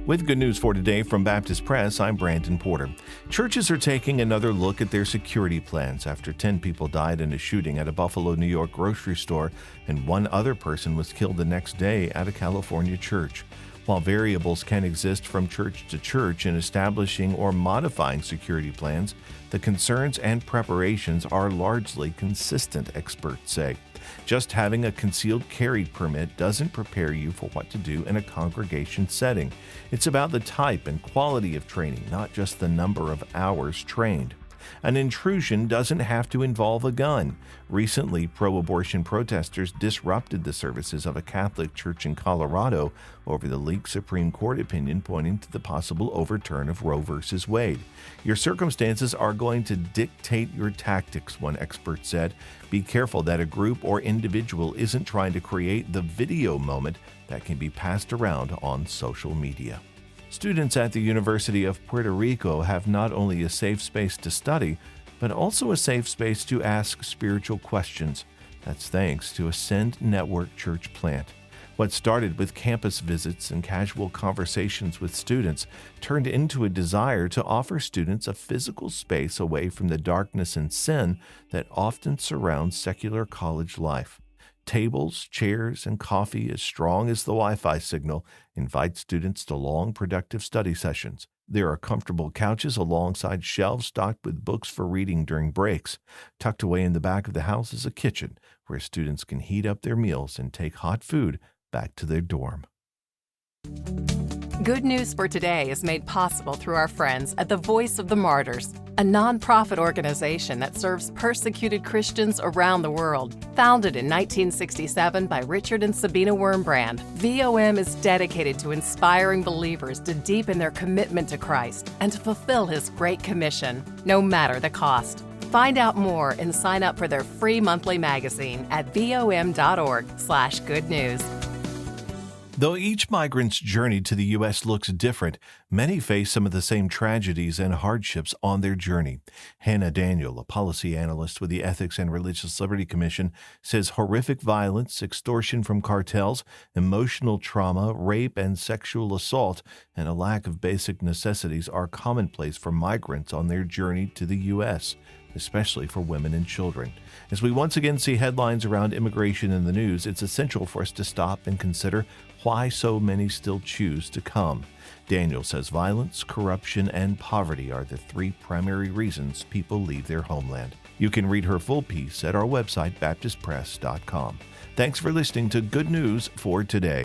With good news for today from Baptist Press, I'm Brandon Porter. Churches are taking another look at their security plans after 10 people died in a shooting at a Buffalo, New York grocery store, and one other person was killed the next day at a California church. While variables can exist from church to church in establishing or modifying security plans, the concerns and preparations are largely consistent, experts say. Just having a concealed carry permit doesn't prepare you for what to do in a congregation setting. It's about the type and quality of training, not just the number of hours trained. An intrusion doesn't have to involve a gun. Recently, pro-abortion protesters disrupted the services of a Catholic church in Colorado over the leaked Supreme Court opinion pointing to the possible overturn of Roe v. Wade. Your circumstances are going to dictate your tactics, one expert said. Be careful that a group or individual isn't trying to create the video moment that can be passed around on social media. Students at the University of Puerto Rico have not only a safe space to study, but also a safe space to ask spiritual questions. That's thanks to Ascend Network Church plant. What started with campus visits and casual conversations with students turned into a desire to offer students a physical space away from the darkness and sin that often surrounds secular college life. Tables, chairs, and coffee as strong as the Wi-Fi signal invite students to long, productive study sessions. There are comfortable couches alongside shelves stocked with books for reading during breaks. Tucked away in the back of the house is a kitchen where students can heat up their meals and take hot food back to their dorm. Good News for Today is made possible through our friends at the Voice of the Martyrs, a nonprofit organization that serves persecuted Christians around the world. Founded in 1967 by Richard and Sabina Wurmbrand, VOM is dedicated to inspiring believers to deepen their commitment to Christ and to fulfill His Great Commission, no matter the cost. Find out more and sign up for their free monthly magazine at vom.org/goodnews. Though each migrant's journey to the U.S. looks different, many face some of the same tragedies and hardships on their journey. Hannah Daniel, a policy analyst with the Ethics and Religious Liberty Commission, says horrific violence, extortion from cartels, emotional trauma, rape and sexual assault, and a lack of basic necessities are commonplace for migrants on their journey to the U.S., especially for women and children. As we once again see headlines around immigration in the news, it's essential for us to stop and consider why so many still choose to come. Daniel says violence, corruption, and poverty are the three primary reasons people leave their homeland. You can read her full piece at our website, baptistpress.com. Thanks for listening to Good News for Today.